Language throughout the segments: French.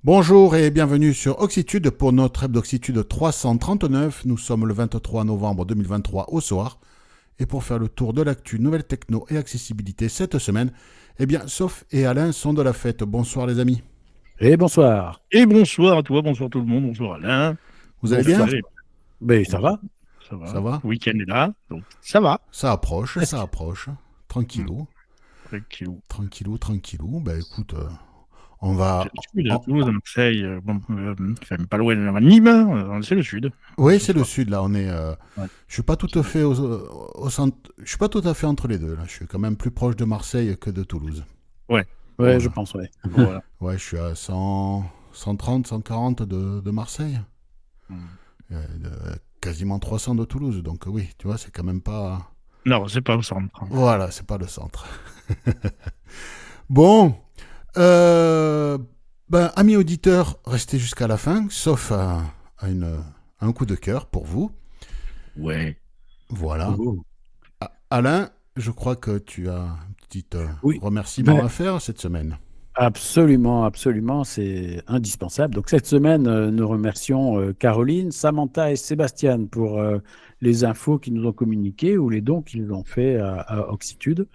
Bonjour et bienvenue sur Oxitude pour notre hebdo Oxitude 339. Nous sommes le 23 novembre 2023 au soir. Et pour faire le tour de l'actu, nouvelles techno et accessibilité cette semaine, Soph et Alain sont de la fête. Bonsoir les amis. Et bonsoir. Et bonsoir à toi, bonsoir tout le monde, bonsoir Alain. Vous allez bien? Bonsoir. Allez, Ben, ça bonsoir. va? Ça va. Ça va? Le week-end est là, donc ça va. Ça approche, Presque. ça approche. Tranquillou, Tranquillou. tranquillou, tranquillou. Ben écoute, on va... Je suis de on- Toulouse, à Marseille, enfin, pas loin de Nîmes, c'est le sud. Oui, Ce c'est le soir. sud là. On est. Ouais. Je suis pas tout à fait au centre. Je suis pas tout à fait entre les deux là. Je suis quand même plus proche de Marseille que de Toulouse. Ouais, Ouais, je Voilà. pense, ouais. voilà. Ouais, je suis à 100, 130, 140 de Marseille. Mm. Quasiment 300 de Toulouse. Donc oui, tu vois, c'est quand même pas... Non, c'est pas au centre. Voilà, c'est pas le centre. Bon, euh, amis auditeurs, restez jusqu'à la fin, sauf un coup de cœur pour vous. Ouais. Voilà. Oh. Alain, je crois que tu as un petit Oui, remerciement ben, à faire cette semaine. absolument, absolument, c'est indispensable. Donc cette semaine, nous remercions Caroline, Samantha et Sébastien pour les infos qu'ils nous ont communiquées ou les dons qu'ils nous ont fait à Oxitude.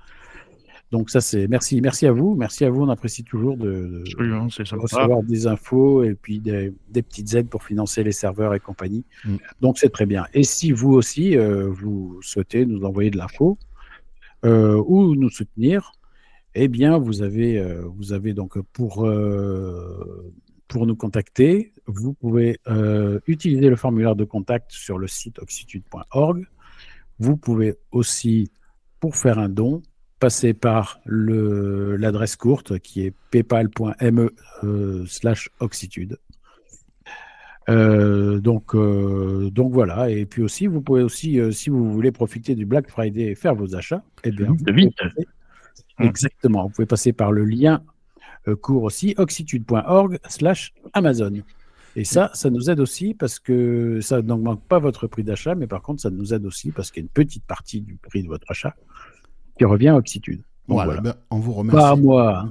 Donc ça, c'est merci, merci à vous. Merci à vous, on apprécie toujours Absolument, c'est de sympa. recevoir des infos et puis des petites aides pour financer les serveurs et compagnie. Mm. Donc c'est très bien. Et si vous aussi, vous souhaitez nous envoyer de l'info ou nous soutenir, eh bien vous avez donc pour nous contacter, vous pouvez utiliser le formulaire de contact sur le site oxitude.org. Vous pouvez aussi, pour faire un don, passer par l'adresse courte qui est paypal.me/oxitude. Donc voilà. Et puis aussi, vous pouvez aussi, si vous voulez profiter du Black Friday et faire vos achats, eh bien, vous pouvez Vite. passer, Hein. exactement, vous pouvez passer par le lien court aussi, oxitude.org/Amazon. Et ça nous aide aussi parce que ça n'augmente pas votre prix d'achat, mais par contre, ça nous aide aussi parce qu'il y a une petite partie du prix de votre achat qui revient à Oxitude. Donc Voilà, voilà. on vous Pas à remercie. moi. Hein.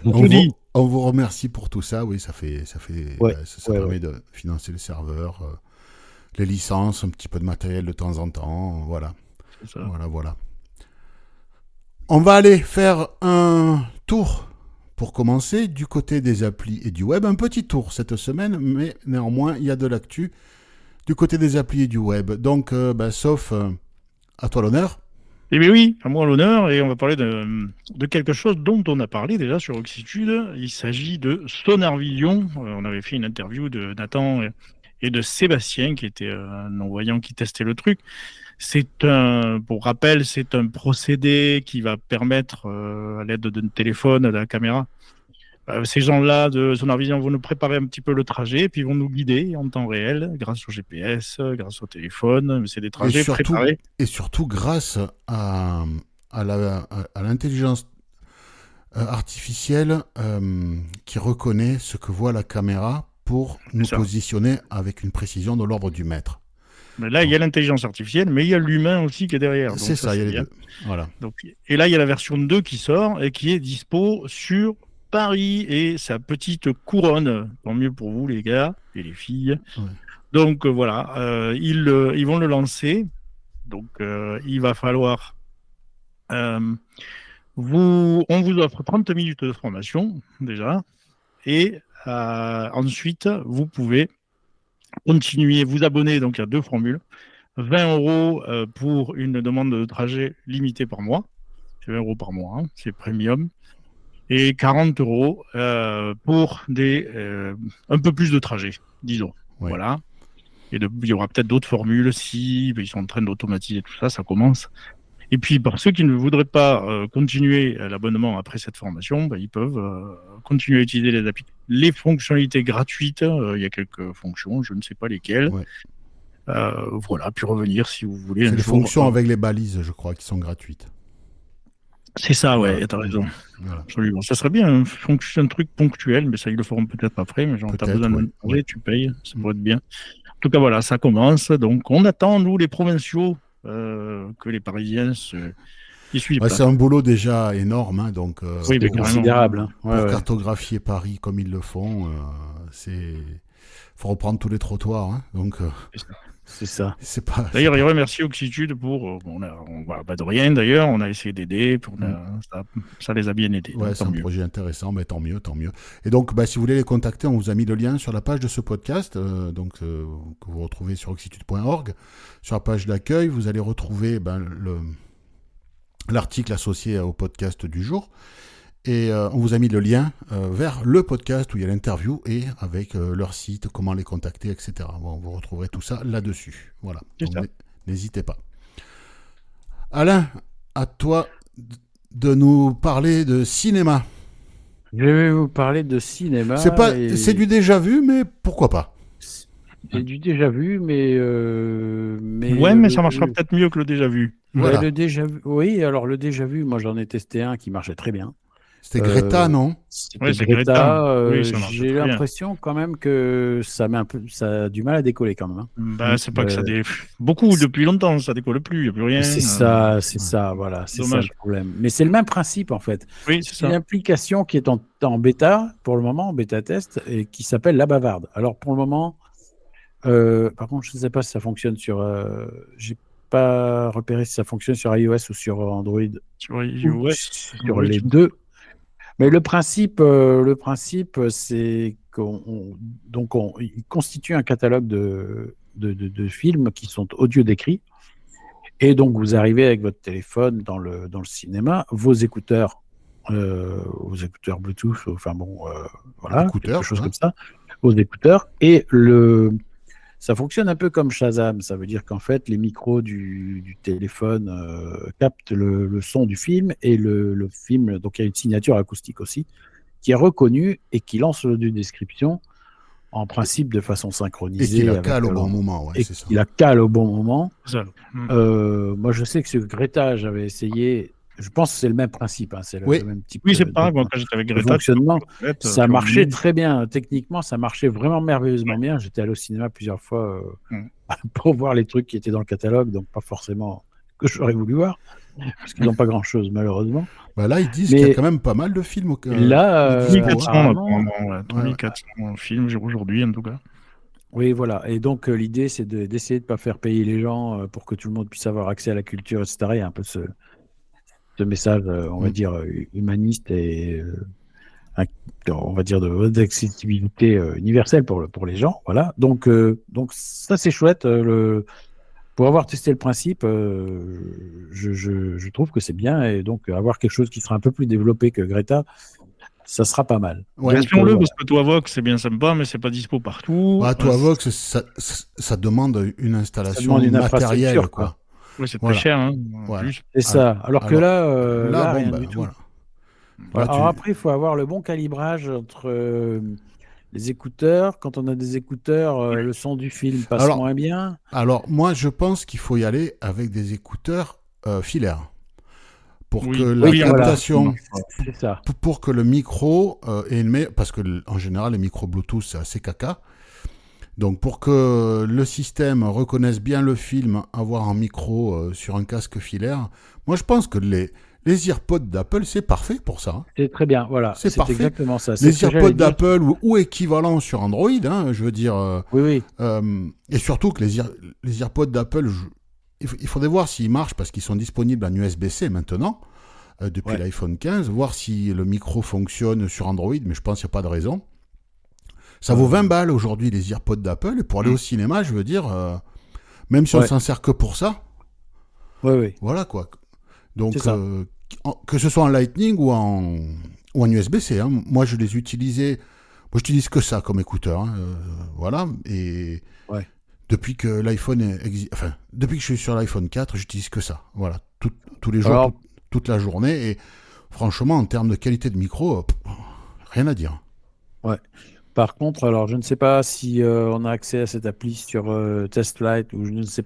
On Tout vous, dit. on vous remercie pour tout ça. Oui, ça Ouais, ça ouais, permet ouais. de financer le serveur, les licences, un petit peu de matériel de temps en temps. Voilà, C'est ça. voilà. On va aller faire un tour pour commencer du côté des applis et du web. Un petit tour cette semaine, mais néanmoins, il y a de l'actu du côté des applis et du web. Donc, sauf à toi l'honneur. Eh bien oui, à moi l'honneur, et on va parler de quelque chose dont on a parlé déjà sur Oxitude. Il s'agit de Sonar Vision. On avait fait une interview de Nathan et de Sébastien, qui était un non-voyant qui testait le truc. Pour rappel, c'est un procédé qui va permettre, à l'aide d'un téléphone, de la caméra, ces gens-là de Sonar Vision vont nous préparer un petit peu le trajet, et puis vont nous guider en temps réel, grâce au GPS, grâce au téléphone. C'est des Et trajets surtout, préparés. grâce à l'intelligence artificielle qui reconnaît ce que voit la caméra pour nous C'est ça. positionner avec une précision de l'ordre du mètre. Mais là, il y a l'intelligence artificielle, mais il y a l'humain aussi qui est derrière. C'est Donc ça, ça, il y a c'est les bien. deux. Voilà. Donc, et là, il y a la version 2 qui sort et qui est dispo sur Paris et sa petite couronne. Tant mieux pour vous, les gars et les filles. Ouais. Donc voilà, ils vont le lancer. Donc il va falloir... euh, on vous offre 30 minutes de formation déjà. Et ensuite, vous pouvez continuer, vous abonner. Donc il y a deux formules. 20 € pour une demande de trajet limitée par mois. C'est 20 € par mois, hein, c'est premium. Et 40 € pour un peu plus de trajets, disons. Ouais. Voilà. Il y aura peut-être d'autres formules si ils sont en train d'automatiser tout ça, ça commence. Et puis, pour ceux qui ne voudraient pas continuer l'abonnement après cette formation, ils peuvent continuer à utiliser les fonctionnalités gratuites. Il y a quelques fonctions, je ne sais pas lesquelles. Ouais. Voilà, puis revenir si vous voulez C'est un les jour. fonctions avec les balises, je crois, qui sont gratuites. C'est ça, Voilà. ouais, t'as raison. Voilà. Absolument. Ça serait bien un truc ponctuel, mais ça, ils le feront peut-être après. Mais genre, t'as Peut-être, besoin d'un ouais. projet, Ouais. tu payes, ça pourrait être bien. En tout cas, voilà, ça commence. Donc, on attend, nous, les provinciaux, que les Parisiens Il suit les Ouais, places. c'est un boulot déjà énorme, hein, donc Oui, C'est mais carrément. considérable. Hein. pour Ouais, ouais. cartographier Paris comme ils le font, faut reprendre tous les trottoirs, hein, donc C'est ça. c'est pas. D'ailleurs, il remercie Oxitude pour. On va pas de rien d'ailleurs, on a essayé d'aider, ça les a bien aidés. Ouais, donc c'est tant un mieux. projet intéressant, mais tant mieux, tant mieux. Et donc, si vous voulez les contacter, on vous a mis le lien sur la page de ce podcast, que vous retrouvez sur oxitude.org. Sur la page d'accueil, vous allez retrouver l'article associé au podcast du jour. Et on vous a mis le lien vers le podcast où il y a l'interview et avec leur site, comment les contacter, etc. Bon, vous retrouverez tout ça là-dessus. Voilà. C'est Donc, ça. n'hésitez pas. Alain, à toi de nous parler de cinéma. Je vais vous parler de cinéma. C'est du déjà vu, mais pourquoi pas? C'est du déjà vu, mais mais ça marchera peut-être mieux que le déjà vu. Voilà. Le déjà vu. Oui, alors le déjà vu, moi j'en ai testé un qui marchait très bien. C'était Greta, non? C'était Ouais, c'est Greta. Greta. Oui, ça marche J'ai très bien. l'impression quand même que ça a du mal à décoller quand même. Hein. C'est pas que ça beaucoup depuis longtemps, ça décolle plus, il n'y a plus rien. C'est ça, voilà, c'est ça dommage. le problème. Mais c'est le même principe en fait. Oui, c'est C'est une ça. application qui est en bêta pour le moment, en bêta test, et qui s'appelle La Bavarde. Alors pour le moment, par contre, je ne sais pas si ça fonctionne sur. J'ai pas repéré si ça fonctionne sur iOS ou sur Android. Sur Ou iOS, sur oui, les tu- deux. Mais le principe, c'est il constitue un catalogue de films qui sont audio décrits. Et donc, vous arrivez avec votre téléphone dans le cinéma, vos écouteurs Bluetooth, enfin bon, voilà, Écouteurs, quelque chose ouais. comme ça, vos écouteurs. Et ça fonctionne un peu comme Shazam. Ça veut dire qu'en fait, les micros du téléphone captent le son du film et le film, donc il y a une signature acoustique aussi, qui est reconnue et qui lance l'audio description en principe de façon Et synchronisée. qui la avec, cale au bon moment, ouais, et c'est ça. qui la cale au bon moment. c'est ça. Moi, je sais que sur Greta, j'avais essayé. Je pense que c'est le même principe, hein, c'est le Oui. même type Oui, c'est pareil, moi, quand j'étais avec de Greta, fonctionnement. Ça marchait très très bien. Techniquement, ça marchait vraiment merveilleusement bien. J'étais allé au cinéma plusieurs fois Mm. pour voir les trucs qui étaient dans le catalogue, donc pas forcément que j'aurais voulu voir, parce qu'ils n'ont pas grand-chose, malheureusement. Là, ils disent qu'il y a quand même pas mal de films. Là, dispo, hein. 3400, apparemment, apparemment, 3400 films aujourd'hui, en tout cas. oui, voilà. Et donc, l'idée, c'est d'essayer de ne pas faire payer les gens pour que tout le monde puisse avoir accès à la culture, etc. Il y a un peu ce message, on va dire, humaniste et, on va dire, d'accessibilité universelle pour les gens. Voilà. Donc ça, c'est chouette. Pour avoir testé le principe, je trouve que c'est bien. Et donc, avoir quelque chose qui sera un peu plus développé que Greta, ça sera pas mal. Ouais. Donc, Question-le, voilà. parce que toi, Vox, c'est bien sympa, mais c'est pas dispo partout. Toi, Vox, ça demande une installation demande une matérielle, infrastructure, quoi. Ouais, c'est Voilà. très cher, hein, en Voilà. plus. C'est ça. Alors que là, bon, rien du tout. voilà. Voilà. Là, Alors après, il faut avoir le bon calibrage entre les écouteurs. Quand on a des écouteurs, le son du film passe moins bien. Alors, moi, je pense qu'il faut y aller avec des écouteurs filaires. Pour que la captation, c'est ça. pour que le micro parce que en général, les micros Bluetooth, c'est assez caca. Donc, pour que le système reconnaisse bien le film, avoir un micro sur un casque filaire, moi, je pense que les AirPods d'Apple, c'est parfait pour ça. Hein. C'est très bien, voilà. C'est parfait. Exactement ça. Les AirPods d'Apple ou équivalent sur Android, hein, je veux dire. Oui. Et surtout que les AirPods d'Apple, il faudrait voir s'ils marchent parce qu'ils sont disponibles en USB-C maintenant, depuis l'iPhone 15, voir si le micro fonctionne sur Android, mais je pense qu'il n'y a pas de raison. Ça vaut 20 balles aujourd'hui, les AirPods d'Apple, et pour aller au cinéma, je veux dire, même si on s'en sert que pour ça, voilà quoi. Donc, que ce soit en Lightning ou en USB-C, hein. Moi, je les utilisais. Moi, j'utilise que ça comme écouteur. Hein. Voilà. Et depuis que l'iPhone depuis que je suis sur l'iPhone 4, j'utilise que ça. Voilà. Tous les jours, toute la journée. Et franchement, en termes de qualité de micro, rien à dire. Ouais. Par contre, alors je ne sais pas si on a accès à cette appli sur TestFlight ou je ne sais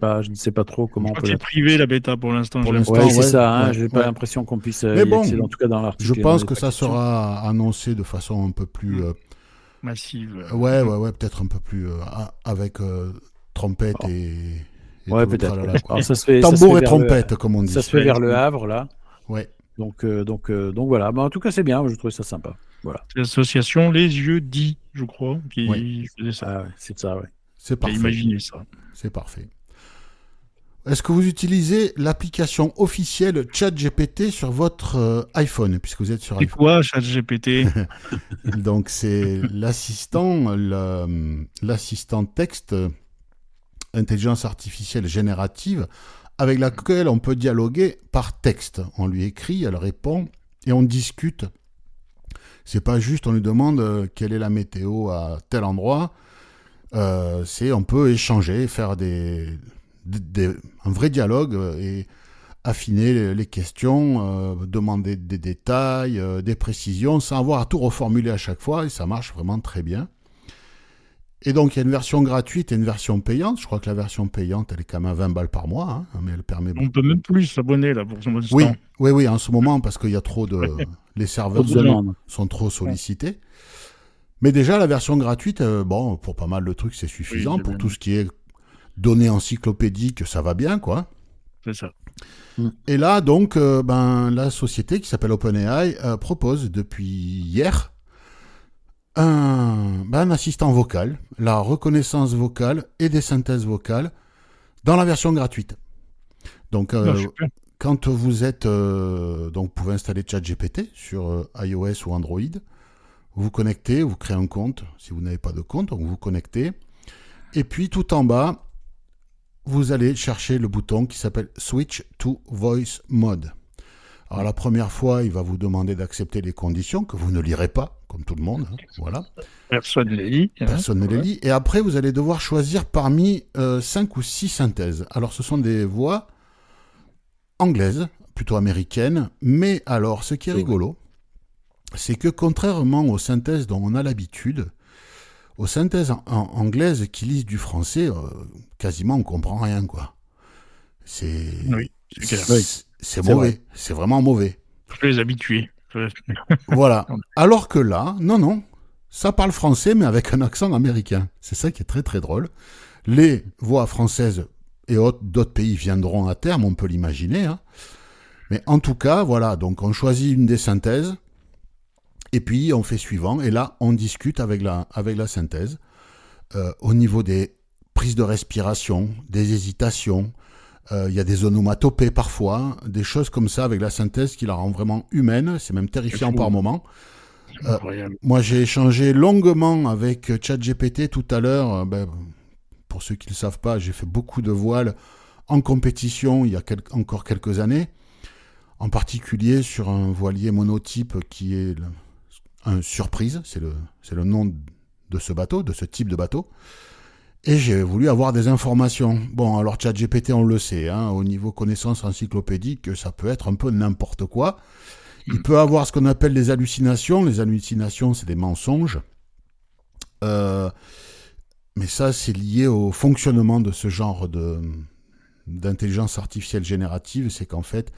pas trop comment on peut. C'est privé la bêta pour l'instant. C'est ça. Hein, j'ai pas l'impression qu'on puisse y accéder, en tout cas dans l'article. Je pense que ça sera annoncé de façon un peu plus massive. Ouais, peut-être un peu plus avec trompette et peut-être. Alors, ça se fait, tambour et trompette, comme on dit. Ça se fait vers Le Havre là. Ouais. Donc voilà. En tout cas, c'est bien. Je trouve ça sympa. Voilà. C'est l'association Les Yeux Dits, je crois, qui faisait ça. Ah ouais, c'est ça, ouais. C'est Qui a parfait. imaginé ça. C'est parfait. Est-ce que vous utilisez l'application officielle ChatGPT sur votre iPhone, puisque vous êtes sur C'est iPhone? quoi ChatGPT? Donc c'est l'assistant texte, intelligence artificielle générative, avec laquelle on peut dialoguer par texte. On lui écrit, elle répond et on discute. C'est pas juste on lui demande quelle est la météo à tel endroit. On peut échanger, faire un vrai dialogue et affiner les questions, demander des détails, des précisions, sans avoir à tout reformuler à chaque fois, et ça marche vraiment très bien. Et donc, il y a une version gratuite et une version payante. Je crois que la version payante, elle est quand même à 20 balles par mois, hein, mais elle permet... On peut même plus s'abonner là pour son Oui, instant. oui, en ce moment, parce qu'il y a trop de... Les serveurs Trop de demandes. sont trop sollicités. Mais déjà, la version gratuite, pour pas mal de trucs, c'est suffisant. Oui, c'est pour bien. tout ce qui est données encyclopédiques, ça va bien, quoi. C'est ça. Et là, donc, la société qui s'appelle OpenAI propose depuis hier un assistant vocal, la reconnaissance vocale et des synthèses vocales dans la version gratuite. Donc, Super. quand vous êtes... donc, vous pouvez installer ChatGPT sur iOS ou Android. Vous vous connectez, vous créez un compte. Si vous n'avez pas de compte, donc vous vous connectez. Et puis, tout en bas, vous allez chercher le bouton qui s'appelle Switch to Voice Mode. Alors, la première fois, il va vous demander d'accepter les conditions que vous ne lirez pas, comme tout le monde. Hein, voilà. Personne ne les lit. Hein. Personne ne les lit. Et après, vous allez devoir choisir parmi 5 ou 6 synthèses. Alors, ce sont des voix anglaises, plutôt américaines. Mais alors, ce qui est rigolo, c'est que contrairement aux synthèses dont on a l'habitude, aux synthèses anglaises qui lisent du français, quasiment on comprend rien, quoi. C'est mauvais. vrai. C'est vraiment mauvais. Faut les habituer. Voilà. Alors que là, non, ça parle français, mais avec un accent américain. C'est ça qui est très très drôle. Les voix françaises et d'autres pays viendront à terme, on peut l'imaginer. Hein. Mais en tout cas, voilà. Donc on choisit une des synthèses. Et puis, on fait suivant, et là, on discute avec la synthèse au niveau des prises de respiration, des hésitations. Il y a des onomatopées parfois, des choses comme ça avec la synthèse qui la rend vraiment humaine. C'est même terrifiant par moments. Moi, j'ai échangé longuement avec ChatGPT tout à l'heure. Pour ceux qui ne le savent pas, j'ai fait beaucoup de voiles en compétition il y a encore quelques années, en particulier sur un voilier monotype qui est... un surprise, c'est le nom de ce bateau, de ce type de bateau. Et j'ai voulu avoir des informations. Bon, alors ChatGPT, on le sait, hein, au niveau connaissances encyclopédiques, ça peut être un peu n'importe quoi. Il peut avoir ce qu'on appelle des hallucinations. Les hallucinations, c'est des mensonges. Mais ça, c'est lié au fonctionnement de ce genre d'intelligence artificielle générative. C'est qu'en fait,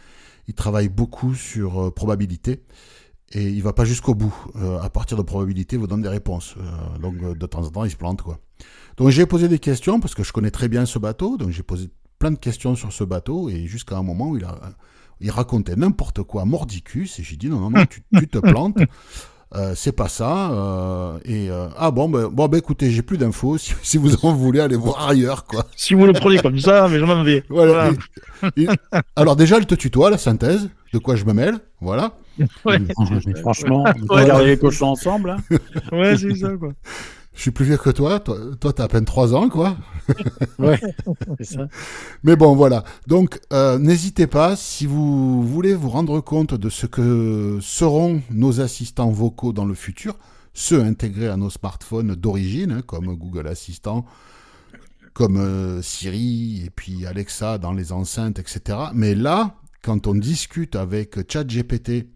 il travaille beaucoup sur probabilité. Et il ne va pas jusqu'au bout. À partir de probabilité, il vous donne des réponses. Donc, de temps en temps, il se plante, quoi. Donc, j'ai posé des questions, parce que je connais très bien ce bateau. Donc, j'ai posé plein de questions sur ce bateut. Et jusqu'à un moment où il racontait n'importe quoi, mordicus. Et j'ai dit, non, tu te plantes. C'est pas ça. Écoutez, j'ai plus d'infos. Si vous en voulez, allez voir ailleurs, quoi. Si vous le prenez comme ça, mais je m'en vais. Voilà. Alors, déjà, elle te tutoie, la synthèse. De quoi je me mêle. Voilà. Ouais. Franchement, regardez les cochons ensemble. Hein. Ouais, c'est ça, quoi. Je suis plus vieux que toi. Toi, t'as à peine 3 ans, quoi. Ouais, c'est ça. Mais bon, voilà. Donc, n'hésitez pas, si vous voulez vous rendre compte de ce que seront nos assistants vocaux dans le futur, ceux intégrés à nos smartphones d'origine, hein, comme Google Assistant, comme Siri, et puis Alexa dans les enceintes, etc. Mais là, quand on discute avec ChatGPT,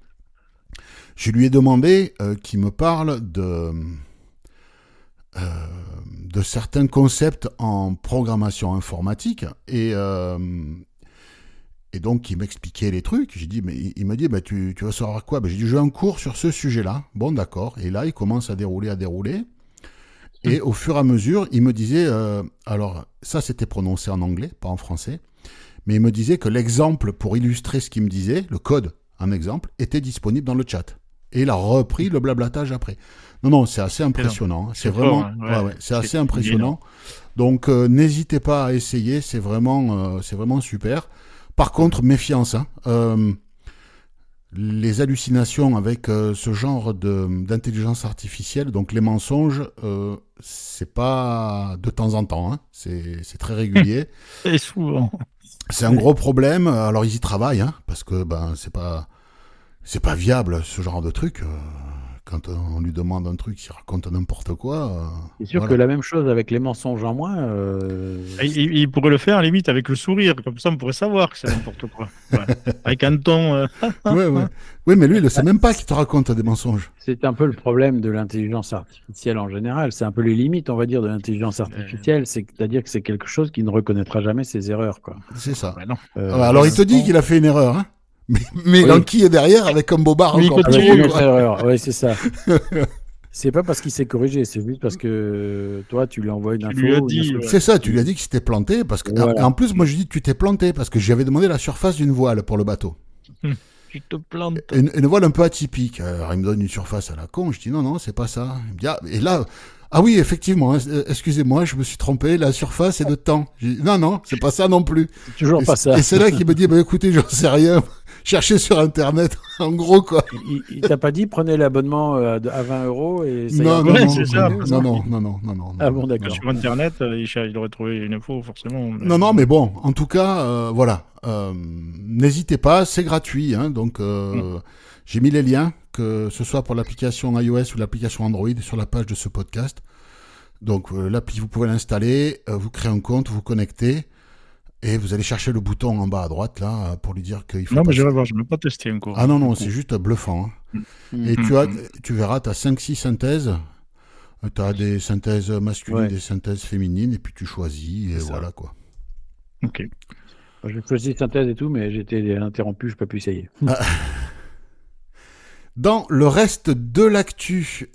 je lui ai demandé qu'il me parle de certains concepts en programmation informatique et donc il m'expliquait les trucs. J'ai dit, mais il m'a dit, tu vas savoir quoi? J'ai dit, j'ai un cours sur ce sujet-là. Bon, d'accord. Et là, il commence à dérouler. Et au fur et à mesure, il me disait, alors ça c'était prononcé en anglais, pas en français, mais il me disait que l'exemple pour illustrer ce qu'il me disait, le code un exemple, était disponible dans le chat. Et il a repris le blablatage après. Non, c'est assez impressionnant. C'est vraiment, fort, hein. Ouais. c'est assez impressionnant. Donc, n'hésitez pas à essayer. C'est vraiment super. Par contre, méfiance. Les hallucinations avec ce genre d'intelligence artificielle, donc les mensonges, c'est pas de temps en temps. C'est très régulier. Et souvent. C'est un gros problème. Alors, ils y travaillent, parce que c'est pas viable ce genre de truc. Quand on lui demande un truc, il raconte n'importe quoi. C'est sûr que la même chose avec les mensonges en moins. Il pourrait le faire, à la limite, avec le sourire. Comme ça, on pourrait savoir que c'est n'importe quoi. Ouais. Avec un ton... Ouais. Oui, mais lui, il ne sait même pas qu'il te raconte des mensonges. C'est un peu le problème de l'intelligence artificielle en général. C'est un peu les limites, on va dire, de l'intelligence artificielle. C'est-à-dire que c'est quelque chose qui ne reconnaîtra jamais ses erreurs, quoi. C'est ça. Ouais, non. Alors, il te dit qu'il a fait une erreur, mais l'enquille est derrière avec un bobard Oui, encore Avec plus. une autre erreur. Oui, c'est ça. C'est pas parce qu'il s'est corrigé, c'est juste parce que toi, tu lui envoies une info. lui as dit, C'est ça, tu lui as dit que c'était planté. Parce que... Voilà. Et en plus, moi, je dis que tu t'es planté parce que j'avais demandé la surface d'une voile pour le bateau. Tu te plantes. Une voile un peu atypique. Alors, il me donne une surface à la con. Je dis non, c'est pas ça. Il me dit, et là, oui, effectivement, excusez-moi, je me suis trompé. La surface est de temps. Je dis, non, c'est pas ça non plus. C'est toujours pas ça. Et c'est là qu'il me dit, écoutez, j'en sais rien. Cherchez sur Internet, en gros, quoi. Il t'a pas dit prenez l'abonnement à 20 € et ça Non, ira. c'est ça. non. Ah bon, d'accord. Sur Internet, il aurait trouvé une info, forcément. Non, mais bon, en tout cas, voilà. N'hésitez pas, c'est gratuit. Donc, j'ai mis les liens, que ce soit pour l'application iOS ou l'application Android, sur la page de ce podcast. Donc, l'appli, vous pouvez l'installer, vous créez un compte, vous connectez, et vous allez chercher le bouton en bas à droite, là, pour lui dire qu'il faut... Non, mais je vais voir, je ne vais pas tester encore. Ah non, c'est juste bluffant. Et tu verras, tu as 5-6 synthèses. Tu as des synthèses masculines, des synthèses féminines, et puis tu choisis, et voilà, quoi. Ok. J'ai choisi synthèse et tout, mais j'ai été interrompu, je n'ai pas pu essayer. Dans le reste de l'actu,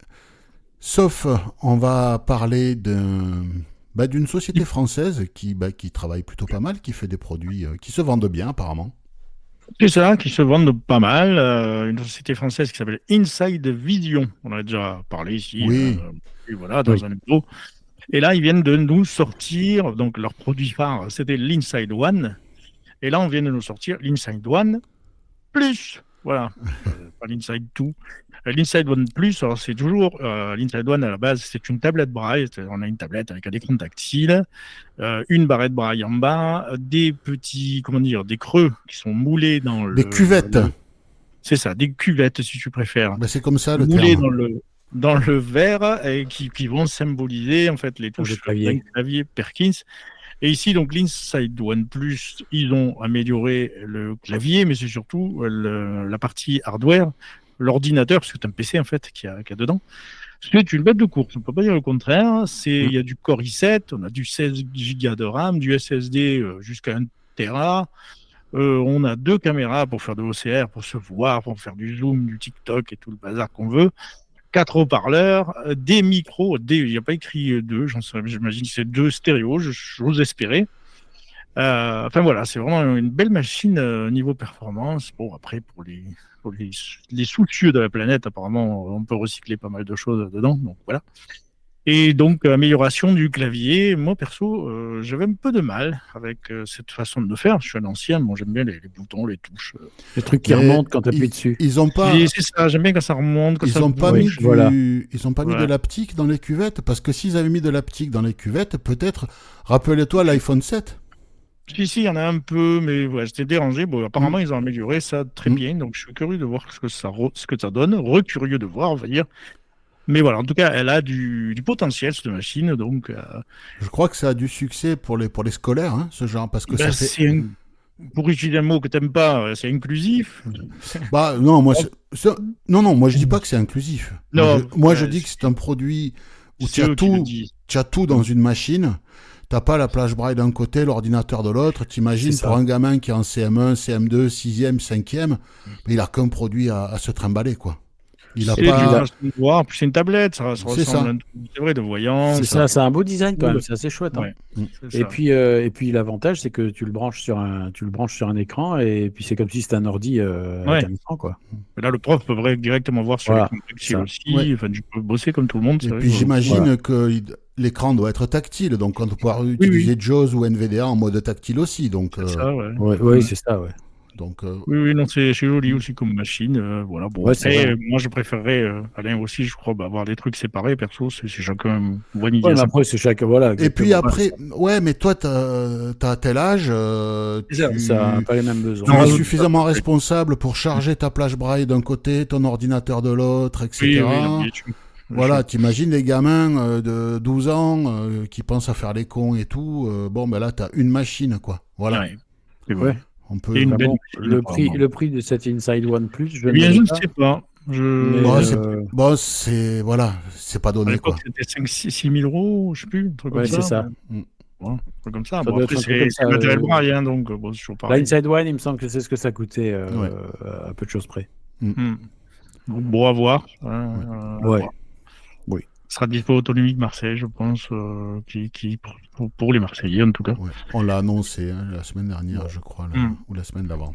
sauf on va parler d'une société française qui travaille plutôt pas mal, qui fait des produits qui se vendent bien apparemment. C'est ça, qui se vendent pas mal. Une société française qui s'appelle Inside Vision. On en a déjà parlé ici. Oui. Et voilà, dans un numéro. Et là, ils viennent de nous sortir, donc leur produit phare, c'était l'Inside One. Et là, on vient de nous sortir l'Inside One Plus. Voilà, pas l'Inside 2. L'Inside One Plus, alors c'est toujours l'Inside One à la base, c'est une tablette braille. On a une tablette avec un écran tactile, une barrette braille en bas, des petits, des creux qui sont moulés dans le. Des cuvettes. C'est ça, des cuvettes si tu préfères. C'est comme ça le moulés terme. dans le verre et qui vont symboliser en fait les touches d'un clavier Perkins. Et ici, donc, l'Inside One Plus, ils ont amélioré le clavier, mais c'est surtout la partie hardware, l'ordinateur, parce que c'est un PC, en fait, qu'il y a dedans. C'est une bête de course, on ne peut pas dire le contraire. Il y a du Core i7, on a du 16 Go de RAM, du SSD jusqu'à 1 Tera. On a 2 caméras pour faire de l'OCR, pour se voir, pour faire du zoom, du TikTok et tout le bazar qu'on veut. 4 haut-parleurs, des micros, il n'y a pas écrit 2, j'imagine que c'est 2 stéréos, j'ose espérer. Enfin voilà, c'est vraiment une belle machine niveau performance. Bon, après, pour les soucieux de la planète, apparemment, on peut recycler pas mal de choses dedans, donc voilà. Et donc, amélioration du clavier. Moi, perso, j'avais un peu de mal avec cette façon de le faire. Je suis un ancien, bon, j'aime bien les boutons, les touches. Les trucs qui remontent quand tu appuies dessus. Ils ont pas... C'est ça, j'aime bien quand ça remonte. Ils n'ont pas mis de l'haptique dans les cuvettes, parce que s'ils avaient mis de l'haptique dans les cuvettes, peut-être, rappelez-toi l'iPhone 7. Si, il y en a un peu, mais ouais, j'étais dérangé. Bon, apparemment, ils ont amélioré ça très bien, donc je suis curieux de voir ce que ça donne. Recurieux de voir, on va dire. Mais voilà, en tout cas, elle a du potentiel, cette machine. Donc, je crois que ça a du succès pour les scolaires, ce genre, parce que ça fait... Pour utiliser un mot que tu n'aimes pas, c'est inclusif. Non, moi, moi je dis pas que c'est inclusif. Moi, je dis que c'est un produit où tu as tout dans une machine. T'as pas la plage braille d'un côté, l'ordinateur de l'autre. T'imagines, pour un gamin qui est en CM1, CM2, 6e, 5e, il a qu'un produit à se trimballer, quoi. Il a C'est pas. une façon de voir. En plus, c'est une tablette. Ça C'est ressemble ça. à un truc, c'est vrai, de voyant. C'est ça, c'est un beau design quand même, c'est assez chouette. Hein. Ouais, c'est Et ça. puis l'avantage, c'est que tu le branches sur un écran et puis c'est comme si c'était un ordi avec Ouais. un écran, quoi. Et là, le prof peut directement voir sur Voilà, l'écran tactile ça. aussi. Ouais. Enfin, tu peux bosser comme tout le monde. Et c'est puis rigolo. j'imagine que l'écran doit être tactile, donc on doit pouvoir utiliser JAWS ou NVDA en mode tactile aussi. Donc, C'est ça, ouais. Oui, c'est ça, ouais. donc Oui, non, c'est joli aussi comme machine. Voilà, bon, Ouais, c'est après, vrai. moi, je préférerais, Alain aussi, je crois, avoir des trucs séparés, perso, c'est chacun voit une idée Ouais, à mais sa après, c'est chacun, voilà. Et puis exactement. après, ouais, mais toi, t'as tel âge, Ça n'a pas les mêmes tu besoins. Non, es oui, suffisamment responsable pour charger ta plage braille d'un côté, ton ordinateur de l'autre, etc. Oui, non, bien sûr. Voilà, t'imagines les gamins de 12 ans qui pensent à faire les cons et tout. Bon, ben là, t'as une machine, quoi. Voilà. Ouais, c'est Ouais. vrai. On peut. Et une Ah belle bon, machine, apparemment. le prix de cette Inside One Plus, je Eh ne bien, l'ai je ne pas. sais pas. Mais, Bon, c'est voilà, c'est pas À donné, l'époque, quoi. c'était 5 000 euros, je sais plus, un truc ouais, comme c'est ça. ça. Ouais, un truc comme ça. Ça Bon, doit après, être un truc comme c'est ça. matériel braille, hein, donc bon, c'est toujours La pareil. Inside One, il me semble que c'est ce que ça coûtait Ouais. à peu de choses près. Hmm. Donc, bon, à voir. Ouais. Voilà. Oui. Ce sera dispo Autonomie de Marseille, je pense, pour les Marseillais, en tout cas. Ouais. On l'a annoncé la semaine dernière, je crois, ou la semaine d'avant.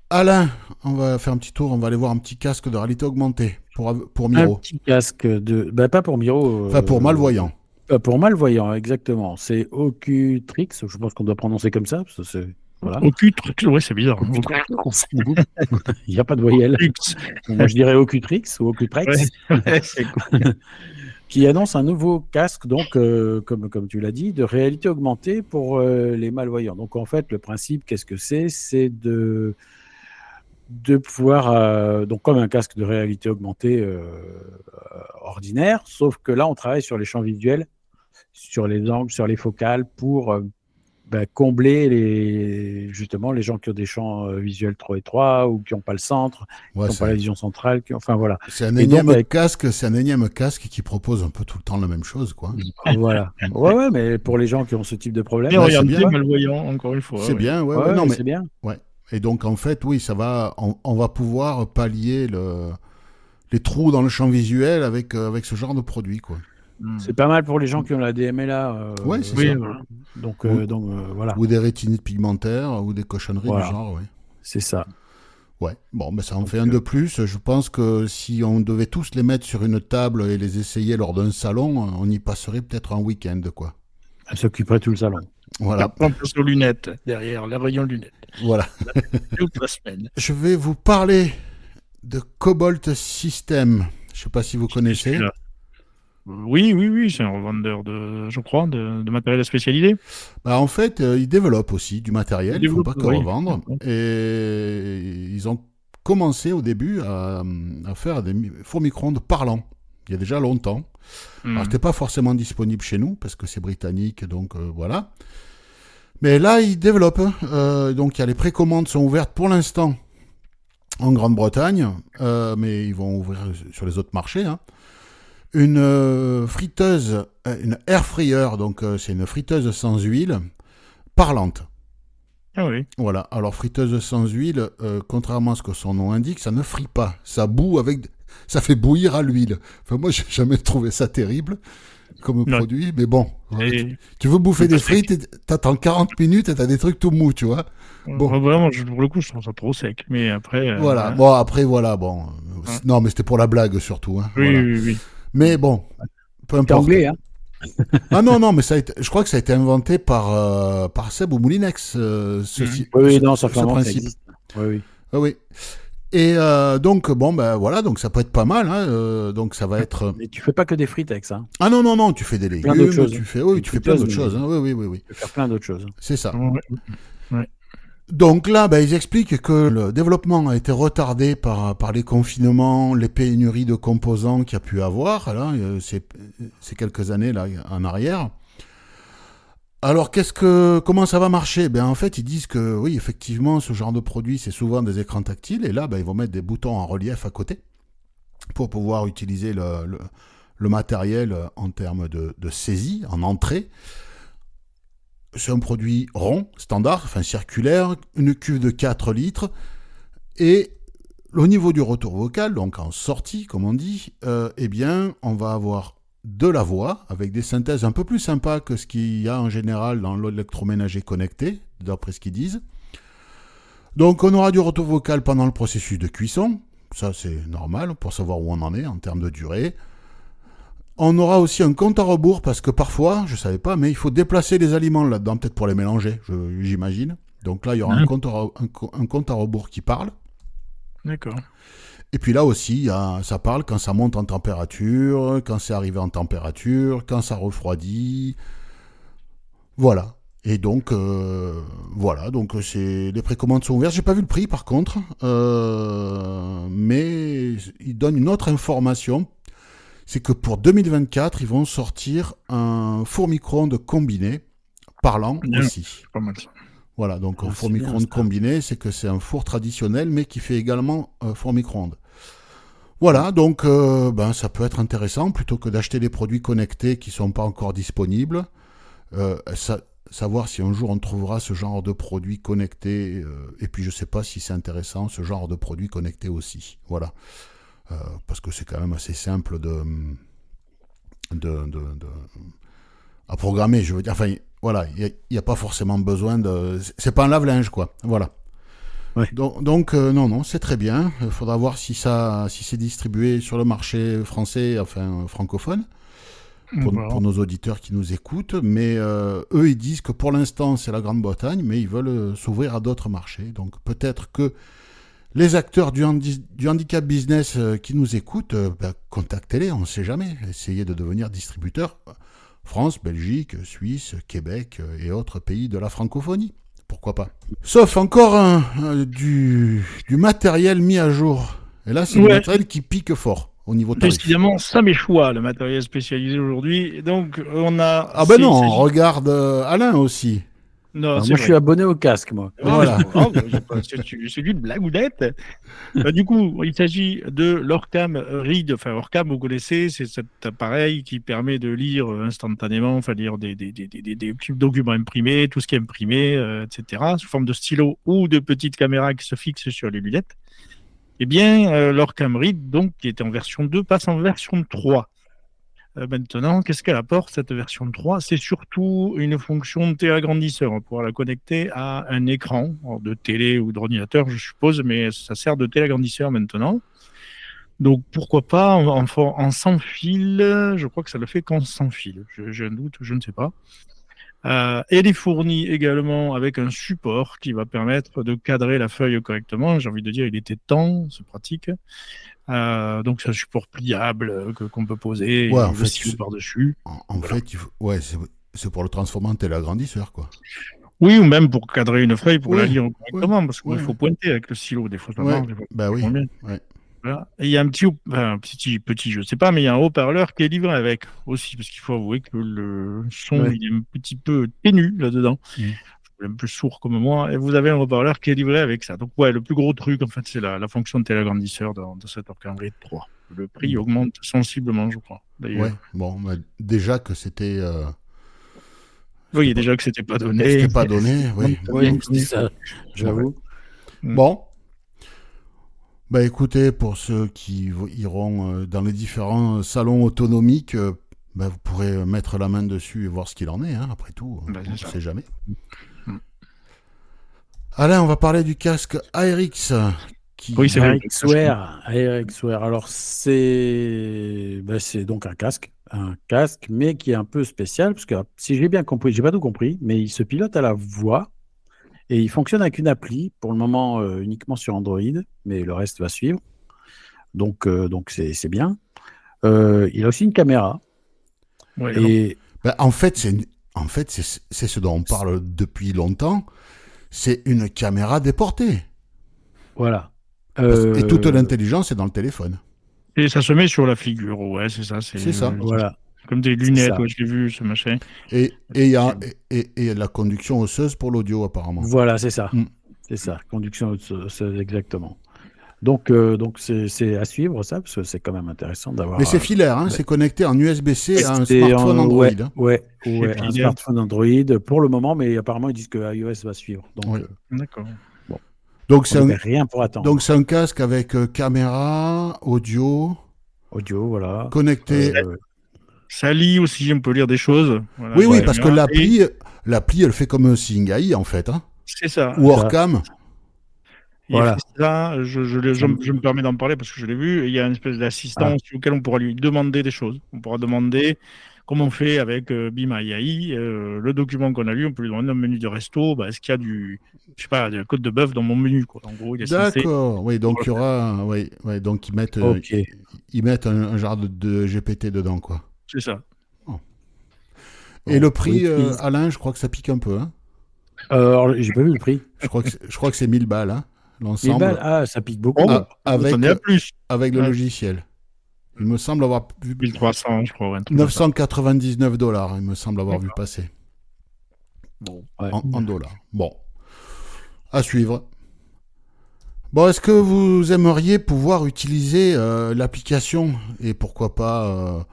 Alain, on va faire un petit tour, on va aller voir un petit casque de réalité augmentée pour Un Miro. petit casque de. Bah, pas pour Miro. Enfin, pour malvoyant. Pour malvoyant, exactement. C'est Ocutrix, je pense qu'on doit prononcer comme ça. Parce que c'est... Voilà. Ouais, c'est bizarre. Il n'y a pas de voyelle. Bon, moi, je dirais Ocutrix ou Ocutrex. Ouais, c'est cool. Qui annonce un nouveau casque, donc, comme tu l'as dit, de réalité augmentée pour les malvoyants. Donc, en fait, le principe, qu'est-ce que c'est? C'est de pouvoir, donc comme un casque de réalité augmentée ordinaire, sauf que là, on travaille sur les champs visuels, sur les angles, sur les focales, pour combler justement les gens qui ont des champs visuels trop étroits ou qui n'ont pas le centre, Ouais, qui n'ont pas la vision centrale. Enfin, voilà. c'est un Et donc, énième casque, c'est un énième casque qui propose un peu tout le temps la même chose, quoi. Voilà. Ouais, mais pour les gens qui ont ce type de problème, Mais Ouais, regarde, c'est bien bien. malvoyant, encore une fois. C'est ouais. bien, ouais, ouais, non, mais c'est bien. ouais. Et donc en fait, oui, ça va, on va pouvoir pallier les trous dans le champ visuel avec ce genre de produit, quoi. C'est pas mal pour les gens qui ont la DMLA. Ouais, c'est Oui, ça. voilà. Donc, Oui. voilà. Ou des rétinites pigmentaires ou des cochonneries Voilà. du genre, ouais. C'est ça. Ouais, bon, ben ça en fait un de plus. Je pense que si on devait tous les mettre sur une table et les essayer lors d'un salon, on y passerait peut-être un week-end, quoi. Elle s'occuperait tout le salon. Voilà. On passe aux lunettes, derrière, les rayons lunettes. Voilà. Toute la semaine. Je vais vous parler de Cobalt System. Je sais pas si vous connaissez. Celui-là. Oui, c'est un revendeur je crois, de matériel spécialisé. Bah, en fait, ils développent aussi du matériel, Ils il ne faut développent, pas que oui. revendre. Et ils ont commencé au début à faire des fours micro-ondes parlants, il y a déjà longtemps. Alors, c'était pas forcément disponible chez nous, parce que c'est britannique, donc voilà. Mais là, ils développent. Donc, les précommandes sont ouvertes pour l'instant en Grande-Bretagne, mais ils vont ouvrir sur les autres marchés, hein. Une friteuse, une air fryer, donc c'est une friteuse sans huile, parlante. Ah oui. Voilà, alors friteuse sans huile, contrairement à ce que son nom indique, ça ne frit pas. Ça ça fait bouillir à l'huile. Enfin, moi, j'ai jamais trouvé ça terrible comme Non. produit, mais bon. Et- Tu veux bouffer des Parce que- frites, et t'attends 40 minutes et t'as des trucs tout mous, tu vois. Bon. Vraiment, pour le coup, je trouve ça trop sec. Mais après. Voilà, ouais. bon, après, voilà, bon. Non, mais c'était pour la blague surtout, hein. Oui, Voilà. oui. Mais bon, peu C'est importe. anglais, hein. Ah non, mais je crois que ça a été inventé par Seb ou Moulinex, Oui, non, ça fait ce un moment que ça principe. existe. Oui. Ah oui. Et donc, bon, ben voilà, donc ça peut être pas mal, hein, donc ça va être... Mais tu fais pas que des frites avec ça. Hein. Ah non, tu fais des Plein d'autres légumes, choses. tu fais Une plein d'autres friteuse, choses, hein. Oui, Tu peux faire plein d'autres choses. c'est ça. Ouais. Donc là, ils expliquent que le développement a été retardé par les confinements, les pénuries de composants qu'il y a pu avoir, là, ces quelques années là en arrière. Alors, comment ça va marcher? En fait, ils disent que oui, effectivement, ce genre de produit, c'est souvent des écrans tactiles, et là, ils vont mettre des boutons en relief à côté pour pouvoir utiliser le matériel en termes de saisie, en entrée. C'est un produit rond, standard, enfin circulaire, une cuve de 4 litres, et au niveau du retour vocal, donc en sortie, comme on dit, eh bien, on va avoir de la voix avec des synthèses un peu plus sympas que ce qu'il y a en général dans l'électroménager connecté, d'après ce qu'ils disent. Donc, on aura du retour vocal pendant le processus de cuisson. Ça, c'est normal pour savoir où on en est en termes de durée. On aura aussi un compte à rebours parce que parfois, je ne savais pas, mais il faut déplacer les aliments là-dedans, peut-être pour les mélanger, j'imagine. Donc là, il y aura un compte à rebours qui parle. D'accord. Et puis là aussi, ça parle quand ça monte en température, quand c'est arrivé en température, quand ça refroidit. Voilà. Et donc, les précommandes sont ouvertes. J'ai pas vu le prix par contre, mais il donne une autre information. C'est que pour 2024, ils vont sortir un four micro-ondes combiné, parlant aussi. C'est pas mal ça. Voilà, donc un four micro-ondes combiné, c'est que c'est un four traditionnel, mais qui fait également four micro-ondes. Voilà, donc ça peut être intéressant, plutôt que d'acheter des produits connectés qui ne sont pas encore disponibles. Savoir si un jour on trouvera ce genre de produits connectés, et puis je ne sais pas si c'est intéressant, ce genre de produits connectés aussi. Voilà. Parce que c'est quand même assez simple à programmer, je veux dire. Enfin, voilà, il n'y a pas forcément besoin de... C'est pas un lave-linge, quoi. Voilà. Ouais. Donc non, c'est très bien. Il faudra voir si c'est distribué sur le marché français, enfin francophone, pour nos auditeurs qui nous écoutent. Mais eux, ils disent que pour l'instant, c'est la Grande-Bretagne, mais ils veulent s'ouvrir à d'autres marchés. Donc peut-être que les acteurs du handicap business qui nous écoutent, contactez-les, on ne sait jamais. Essayez de devenir distributeur. France, Belgique, Suisse, Québec et autres pays de la francophonie. Pourquoi pas. Sauf encore du matériel mis à jour. Et là, c'est du matériel qui pique fort au niveau tarif. Précisément, ça m'est choix, le matériel spécialisé aujourd'hui. Donc, on a... Ah ben non, on regarde Alain aussi. Non, moi, je suis abonné au casque, moi. Voilà. C'est une blagounette. Du coup, il s'agit de l'Orcam Read. Enfin, Orcam, vous connaissez, c'est cet appareil qui permet de lire instantanément, enfin, lire des documents imprimés, tout ce qui est imprimé, etc., sous forme de stylo ou de petites caméras qui se fixent sur les lunettes. Eh bien, l'Orcam Read, donc, qui était en version 2, passe en version 3. Maintenant, qu'est-ce qu'elle apporte, cette version 3 ? C'est surtout une fonction de téléagrandisseur. On va pouvoir la connecter à un écran de télé ou d'ordinateur, je suppose, mais ça sert de téléagrandisseur maintenant. Donc, pourquoi pas en sans fil ? Je crois que ça le fait qu'en sans fil. J'ai un doute, je ne sais pas. Elle est fournie également avec un support qui va permettre de cadrer la feuille correctement. J'ai envie de dire, il était temps, c'est pratique. Donc c'est un support pliable qu'on peut poser et le stylo par-dessus. En fait, c'est pour le transformer en téléagrandisseur, quoi. Oui, ou même pour cadrer une feuille, pour la lire correctement, parce qu'il faut pointer avec le stylo. Des fois, ça marche. Oui. Voilà. Et il y a un petit, je sais pas, mais il y a un haut-parleur qui est livré avec aussi, parce qu'il faut avouer que le son il est un petit peu ténu là-dedans. Un peu sourd comme moi, et vous avez un haut-parleur qui est livré avec ça. Donc le plus gros truc, en fait, c'est la fonction de téléagrandisseur de cet Orcam Read 3. Le prix augmente sensiblement, je crois. Ouais, bon, déjà que c'était... Oui, déjà que c'était pas donné. C'était pas donné, oui. Oui, c'est ça, j'avoue. Bon. Bah écoutez, pour ceux qui iront dans les différents salons autonomiques, vous pourrez mettre la main dessus et voir ce qu'il en est, hein, après tout. On ne sait jamais. Alain, on va parler du casque ARX. Oui, c'est vrai. ARXwear. Alors, c'est donc un casque, mais qui est un peu spécial, parce que si j'ai bien compris, j'ai pas tout compris, mais il se pilote à la voix et il fonctionne avec une appli, pour le moment uniquement sur Android, mais le reste va suivre. Donc c'est bien. Il a aussi une caméra. Ouais, et en fait, c'est ce dont on parle depuis longtemps. C'est une caméra déportée. Voilà. Et toute l'intelligence est dans le téléphone. Et ça se met sur la figure, ouais, c'est ça. C'est ça. Voilà. Comme des lunettes, ouais, je l'ai vu, ce machin. Et il y a la conduction osseuse pour l'audio, apparemment. Voilà, c'est ça. C'est ça, conduction osseuse, exactement. Donc c'est à suivre, ça, parce que c'est quand même intéressant d'avoir... Mais c'est filaire, hein, c'est connecté en USB-C à un smartphone Android. Ouais, un smartphone Android pour le moment, mais apparemment, ils disent que iOS va suivre. Donc, D'accord. Donc c'est On un, n'avait rien pour attendre. donc c'est un casque avec caméra, audio, Audio, voilà. connecté. Ça lit aussi, on peut lire des choses. Voilà, Oui, la oui, parce que caméra. Et l'appli, elle fait comme un Seeing AI en fait, hein. c'est ça. Ou Orcam. Il Voilà. fait ça, je me permets d'en parler parce que je l'ai vu. Et il y a une espèce d'assistant auquel on pourra lui demander des choses. On pourra demander, comme on fait avec Be My AI, le document qu'on a lu, on peut lui demander un menu de resto. Est-ce qu'il y a je sais pas, de côte de bœuf dans mon menu, quoi. En gros, il est censé. D'accord. Oui, donc il y aura, oui, donc Ok. ils mettent un genre de GPT dedans, quoi. C'est ça. Et Bon, le prix, oui, Alain, je crois que ça pique un peu, hein. alors, j'ai pas vu le prix. Je crois que c'est 1000 balles, hein, 1000 balles, l'ensemble, ça pique beaucoup. Oh, avec, ça en est à plus. avec le Ouais. logiciel. Il me semble avoir vu 1300, je crois. Ouais, un truc comme ça. $999, il me semble avoir vu passer Bon. Ouais. en dollars. Bon, à suivre. Bon, est-ce que vous aimeriez pouvoir utiliser l'application et pourquoi pas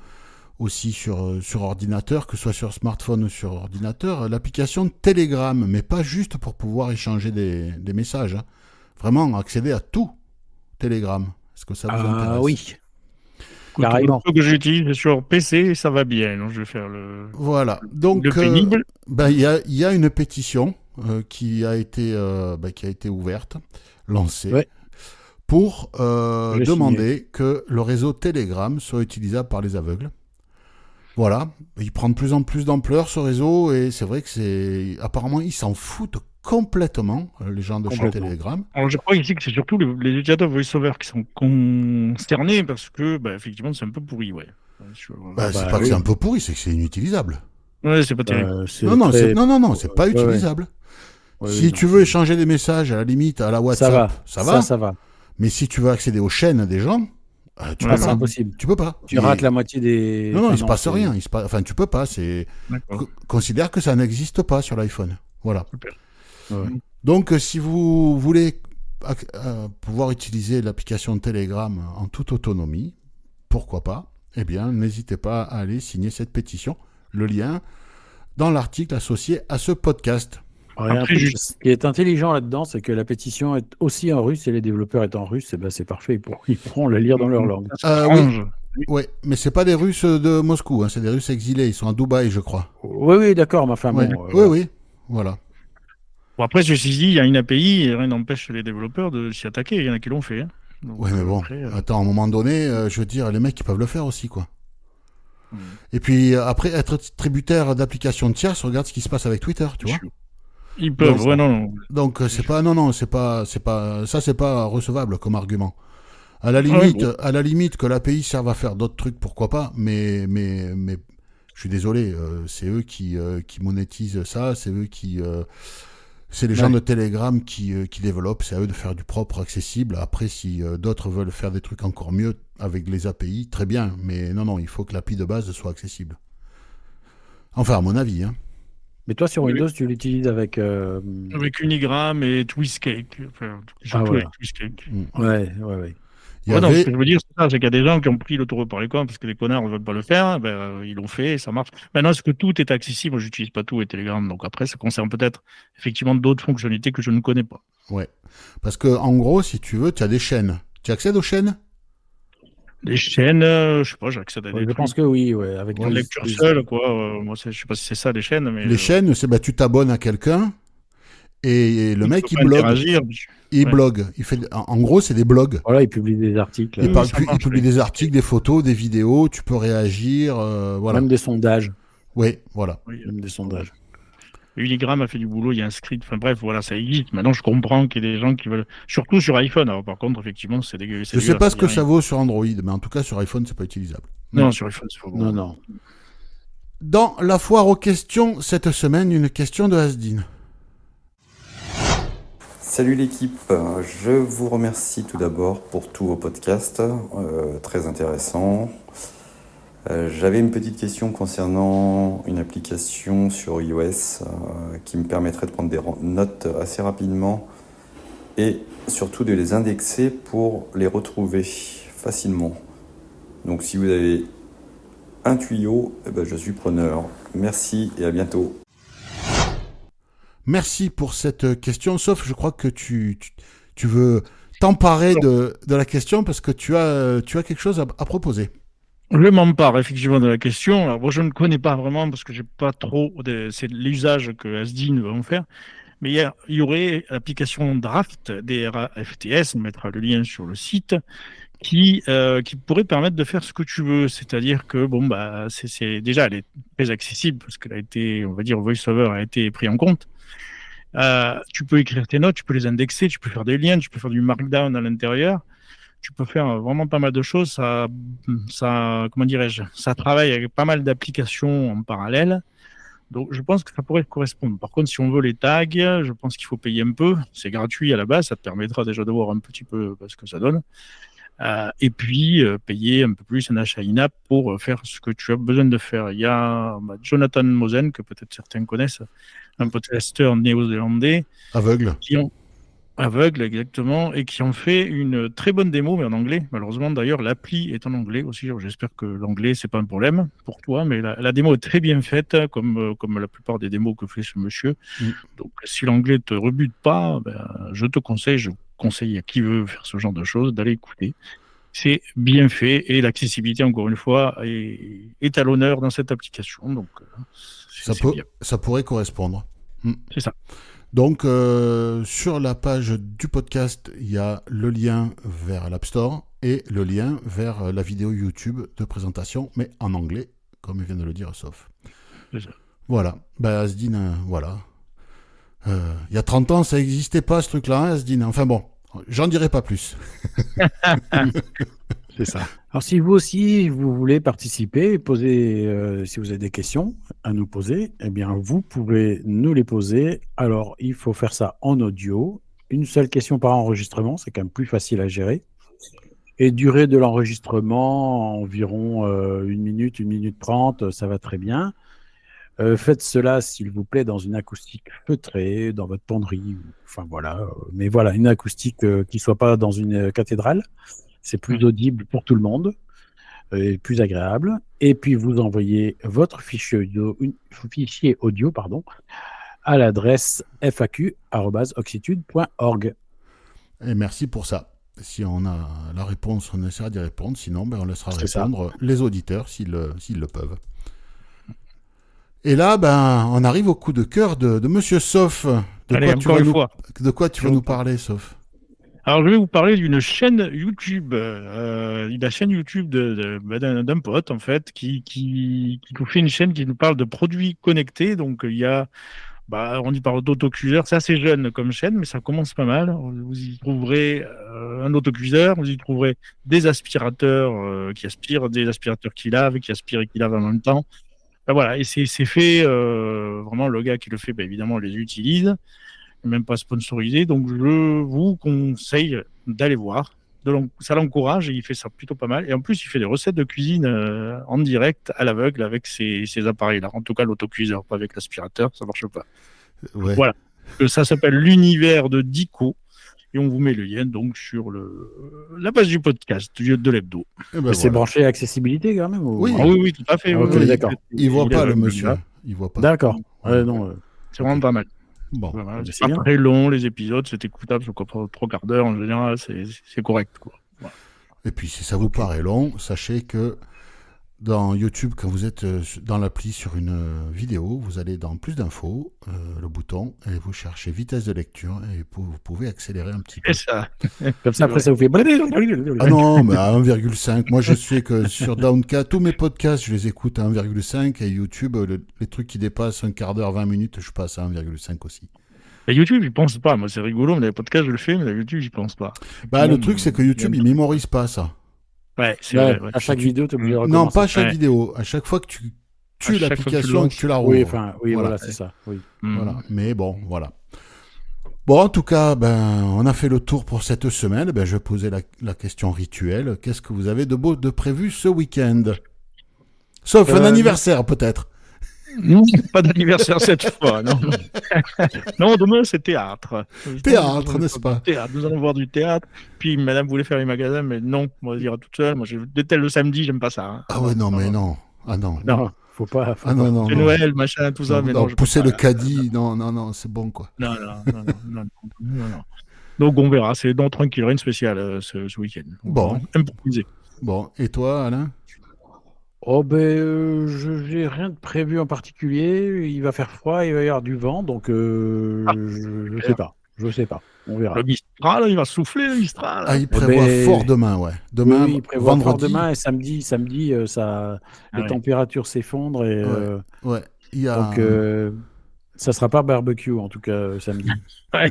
aussi sur ordinateur, que ce soit sur smartphone ou sur ordinateur, l'application Telegram, mais pas juste pour pouvoir échanger des messages, hein. Vraiment accéder à tout Telegram. Est-ce que ça vous intéresse? Oui, Écoute, carrément. le que j'utilise sur PC, ça va bien. Donc, je vais faire Voilà. Donc, le pénible. il y a une pétition qui a été ouverte, lancée, Ouais. pour J'ai demander que le réseau Telegram soit utilisable par les aveugles. Voilà, il prend de plus en plus d'ampleur ce réseau et c'est vrai que apparemment ils s'en foutent complètement, les gens de chez Complètement. Telegram. Alors, je crois ici que c'est surtout les utilisateurs VoiceOver qui sont concernés parce que, effectivement, c'est un peu pourri, ouais. C'est bah pas que oui. c'est un peu pourri, c'est que c'est inutilisable. Ouais, c'est pas terrible. C'est Non, très- non, c'est pas ouais, ouais. utilisable. Ouais, Si oui, tu non, veux c'est- échanger des messages à la limite à la ça WhatsApp, va. ça va. Ça va. Mais si tu veux accéder aux chaînes des gens, tu Ouais, peux C'est pas. impossible. Tu peux pas. Tu rates la moitié des. Non, Enfin, il se passe c'est- rien. Enfin, tu peux pas. D'accord. Considère que ça n'existe pas sur l'iPhone. Voilà. Super. Ouais. Donc, si vous voulez pouvoir utiliser l'application Telegram en toute autonomie, pourquoi pas? Eh bien, n'hésitez pas à aller signer cette pétition. Le lien dans l'article associé à ce podcast. Ouais, un Après, truc ce qui est intelligent là-dedans, c'est que la pétition est aussi en russe et les développeurs étant russes, c'est parfait. Ils pourront la lire dans leur langue. Oui, ouais, mais c'est pas des Russes de Moscou, hein, c'est des Russes exilés. Ils sont à Dubaï, je crois. Oui, d'accord, mais enfin Ouais. bon. Oui, voilà. Bon, après, ceci dit, il y a une API et rien n'empêche les développeurs de s'y attaquer. Il y en a qui l'ont fait. Hein. Donc, Oui, mais bon, après, attends, à un moment donné, je veux dire, les mecs, ils peuvent le faire aussi, quoi. Hmm. Et puis, après, être tributaire d'applications tierces, regarde ce qui se passe avec Twitter, tu vois. Ils peuvent, Donc, ouais, non. Donc, c'est pas recevable comme argument. À la limite que l'API serve à faire d'autres trucs, pourquoi pas, mais je suis désolé, c'est eux qui monétisent ça, c'est eux c'est les gens de Telegram qui développent, c'est à eux de faire du propre accessible. Après, si d'autres veulent faire des trucs encore mieux avec les API, très bien, mais non, il faut que l'API de base soit accessible. Enfin, à mon avis, hein. Mais toi, sur Windows, tu l'utilises avec. Avec Unigram et Twistcake. Enfin, surtout voilà. avec Twistcake. Ouais. Il y Non, ce avait... que je veux dire, c'est qu'il y a des gens qui ont pris le taureau par les cornes parce que les connards ne veulent pas le faire. Ils l'ont fait et ça marche. Maintenant, est-ce que tout est accessible? Moi, j'utilise pas tout et Telegram. Donc après, ça concerne peut-être effectivement d'autres fonctionnalités que je ne connais pas. Ouais. Parce que, en gros, si tu veux, tu as des chaînes. Tu accèdes aux chaînes? Les chaînes, je sais pas, j'accède à des Je trucs. pense que oui, ouais. Avec En lecture seule, quoi. Moi, je sais pas si c'est ça, les chaînes. Mais Les chaînes, c'est tu t'abonnes à quelqu'un et le mec, tu il peux pas blogue. interagir. Il Ouais. blogue. En gros, c'est des blogs. Voilà, ils publient des articles. Il ça marche, publie oui. des articles, des photos, des vidéos, tu peux réagir, voilà. Même des sondages. Oui, voilà. Oui. Même des sondages. Unigram a fait du boulot, il y a un script. Enfin bref, voilà, ça existe. Maintenant, je comprends qu'il y ait des gens qui veulent. Surtout sur iPhone. Alors, par contre, effectivement, c'est dégueu. Je sais pas ce que ça vaut sur Android, mais en tout cas, sur iPhone, c'est pas utilisable. Non, sur iPhone, c'est pas bon. Non. Dans la foire aux questions, cette semaine, une question de Asdin. Salut l'équipe, je vous remercie tout d'abord pour tous vos podcasts, très intéressants. J'avais une petite question concernant une application sur iOS qui me permettrait de prendre des notes assez rapidement et surtout de les indexer pour les retrouver facilement. Donc si vous avez un tuyau, je suis preneur. Merci et à bientôt. Merci pour cette question, sauf je crois que tu tu veux t'emparer de la question parce que tu as quelque chose à proposer. Je m'empare effectivement de la question. Alors, moi, je ne connais pas vraiment parce que j'ai pas trop. C'est l'usage que Asdin va en faire. Mais il y aurait l'application Draft, DRAFTS, on mettra le lien sur le site, qui pourrait permettre de faire ce que tu veux. C'est-à-dire que, déjà, elle est très accessible parce qu'elle a été, on va dire, VoiceOver a été pris en compte. Tu peux écrire tes notes, tu peux les indexer, tu peux faire des liens, tu peux faire du markdown à l'intérieur. Tu peux faire vraiment pas mal de choses. Ça, comment dirais-je, ça travaille avec pas mal d'applications en parallèle. Donc, je pense que ça pourrait correspondre. Par contre, si on veut les tags, je pense qu'il faut payer un peu. C'est gratuit à la base. Ça te permettra déjà de voir un petit peu ce que ça donne. Et puis, payer un peu plus un achat in-app pour faire ce que tu as besoin de faire. Il y a Jonathan Mosen, que peut-être certains connaissent, un podcasteur néo-zélandais. Aveugle, exactement, et qui ont fait une très bonne démo, mais en anglais. Malheureusement, d'ailleurs, l'appli est en anglais aussi. J'espère que l'anglais, c'est pas un problème pour toi, mais la démo est très bien faite, comme la plupart des démos que fait ce monsieur. Donc, si l'anglais te rebute pas, je conseille à qui veut faire ce genre de choses d'aller écouter. C'est bien fait, et l'accessibilité, encore une fois, est à l'honneur dans cette application. Donc, ça pourrait correspondre. C'est ça. Donc, sur la page du podcast, il y a le lien vers l'App Store et le lien vers la vidéo YouTube de présentation, mais en anglais, comme vient de le dire Sauf. Voilà. Asdin, voilà. Il y a 30 ans, ça n'existait pas, ce truc-là, hein, Asdin. Enfin bon, j'en dirai pas plus. C'est ça. Alors, si vous aussi, vous voulez participer, poser, si vous avez des questions à nous poser, eh bien, vous pouvez nous les poser. Alors, il faut faire ça en audio. Une seule question par enregistrement, c'est quand même plus facile à gérer. Et durée de l'enregistrement, environ 1 minute, 1 minute 30, ça va très bien. Faites cela, s'il vous plaît, dans une acoustique feutrée, dans votre penderie. Enfin, voilà. Mais voilà, une acoustique qui ne soit pas dans une cathédrale. C'est plus audible pour tout le monde et plus agréable. Et puis, vous envoyez votre fichier audio à l'adresse faq@oxitude.org. Et merci pour ça. Si on a la réponse, on essaiera d'y répondre. Sinon, on laissera répondre les auditeurs s'ils le peuvent. Et là, on arrive au coup de cœur de Monsieur Sauf. De quoi tu vas nous parler, Sauf ? Alors, je vais vous parler d'une chaîne YouTube, la chaîne YouTube d'un pote, en fait, qui nous fait une chaîne qui nous parle de produits connectés. Donc, il y a, on y parle d'autocuiseur. C'est assez jeune comme chaîne, mais ça commence pas mal. Vous y trouverez un autocuiseur, vous y trouverez des aspirateurs qui aspirent, des aspirateurs qui lavent, qui aspirent et qui lavent en même temps. Voilà, et c'est fait, vraiment, le gars qui le fait, évidemment, les utilise. Même pas sponsorisé, donc je vous conseille d'aller voir. Ça l'encourage et il fait ça plutôt pas mal. Et en plus, il fait des recettes de cuisine en direct, à l'aveugle, avec ces appareils-là. En tout cas, l'autocuiseur, pas avec l'aspirateur, ça marche pas. Ouais. Voilà. Ça s'appelle l'univers de Dico. Et on vous met le lien donc sur la page du podcast de l'hebdo. C'est branché à accessibilité quand même Oui. Oui, tout à fait. Okay, d'accord. Il voit pas le monsieur. Il voit pas. D'accord. Non. C'est vraiment pas mal. Bon, c'est pas très long, les épisodes, c'est écoutable, c'est 3/4 d'heure en général, c'est correct, quoi. Voilà. Et puis si ça vous paraît long, sachez que dans YouTube, quand vous êtes dans l'appli sur une vidéo, vous allez dans plus d'infos, le bouton, et vous cherchez vitesse de lecture, et vous pouvez accélérer un petit peu. C'est ça. Comme ça, après, ça vous fait... Ah non, mais à 1,5. Moi, je sais que sur Downcast, tous mes podcasts, je les écoute à 1,5, et YouTube, les trucs qui dépassent 1/4 d'heure, 20 minutes, je passe à 1,5 aussi. Et YouTube, il pense pas. Moi, c'est rigolo, mais les podcasts, je le fais, mais YouTube, il pense pas. Le truc, c'est que YouTube, il mémorise pas ça. Ouais, c'est vrai. À chaque vidéo, tu es obligé de recommencer. Non, pas à chaque vidéo. À chaque fois que tu tues l'application, que tu la rouvres. Oui, voilà, c'est ça. Oui. Voilà. Mais bon, voilà. Bon, en tout cas, on a fait le tour pour cette semaine. Je vais poser la question rituelle. Qu'est-ce que vous avez de beau de prévu ce week-end ? Sauf un anniversaire, peut-être. Non, pas d'anniversaire cette fois, non. Non, demain, c'est théâtre. Théâtre, n'est-ce pas ? Théâtre. Nous allons voir du théâtre. Puis, madame voulait faire les magasins, mais non, on va dire toute seule. Moi, je déteste le samedi, j'aime pas ça. Hein. Ah ouais, non, mais non. Ah non. Non, faut pas. Non. C'est Noël, machin, tout ça, mais non. Pousser le caddie, non, c'est bon, quoi. Non. Donc on verra, c'est dans Tranquille spécial ce week-end. Bon. Improvisé. Bon, et toi, Alain? Oh ben, j'ai rien de prévu en particulier. Il va faire froid, il va y avoir du vent, donc je sais pas. Je sais pas. On verra. Le Mistral, il va souffler, le Mistral. Ah, il prévoit ben, fort demain, ouais. Demain, Oui, il prévoit fort vendredi. demain et samedi, les températures s'effondrent et Ouais, il y a... donc ça sera pas barbecue en tout cas samedi. Ouais.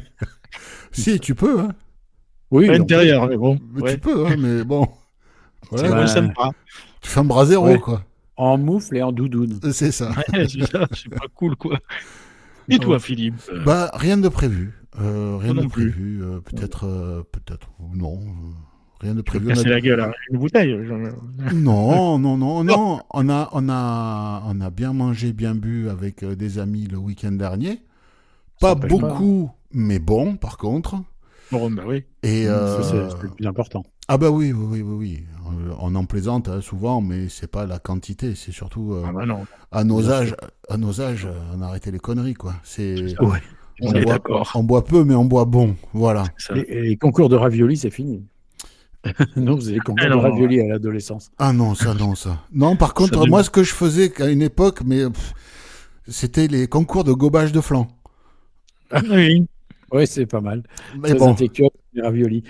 Si, tu peux, hein. Oui, À donc, l'intérieur, mais bon. Mais Ouais. tu peux, hein, mais bon. C'est Voilà, Ouais. pas sympa. tu fais un brasero, Ouais. quoi. en moufle et en doudoune. C'est ça. Ouais, c'est ça, c'est pas cool, quoi. Et toi, Ouais. Philippe Bah, rien de prévu. Rien non de plus. prévu. Peut-être, non. Rien de Tu veux prévu. casser la gueule à une bouteille Non. On a bien mangé, bien bu avec des amis le week-end dernier. Pas Ça empêche pas, beaucoup, mais bon, par contre. Bon, bah oui. Et Ça, c'est le plus important. ah bah oui. On en plaisante hein, souvent, mais c'est pas la quantité, c'est surtout Ah bah non. à nos Bien âges, on a arrêté les conneries quoi. C'est Ouais. on On est boit, d'accord. on boit peu, mais on boit bon, voilà. Ça. Les concours de ravioli, c'est fini. Non, c'est les concours Ah de non. ravioli à l'adolescence. Ah non, ça. Non, par contre, devient- moi, ce que je faisais à une époque, mais c'était les concours de gobage de flanc. Oui. Oui, c'est pas mal. Mais Très bon, intellectuel, les raviolis.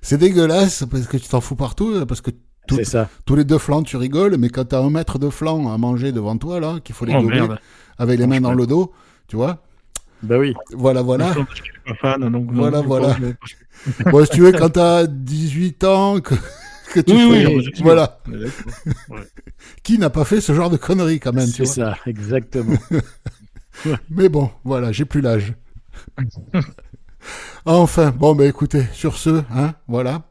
c'est dégueulasse parce que tu t'en fous partout, parce que C'est ça. tous les deux flancs, tu rigoles, mais quand t'as 1 mètre de flanc à manger devant toi, là, qu'il faut les Oh gober merde. avec les mains dans le dos, tu vois. Bah oui. Voilà. Je suis pas fan, donc Voilà, non, voilà. je- Bon, si tu veux, quand t'as 18 ans, que tu Oui, fais... oui, je sais. Voilà. On est d'accord. Qui n'a pas fait ce genre de conneries, quand même, tu C'est vois. ça, exactement. Mais bon, voilà, j'ai plus l'âge. Enfin, bon, bah écoutez, sur ce, hein, voilà,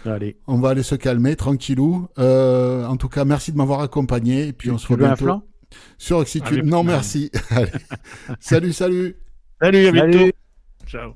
Allez. on va aller se calmer, tranquillou. En tout cas, merci de m'avoir accompagné, et puis on se Tu revoit veux un bientôt flanc sur Oxytube. Allez, Non, allez. merci. Allez. Salut. Salut, à bientôt. Salut. Ciao.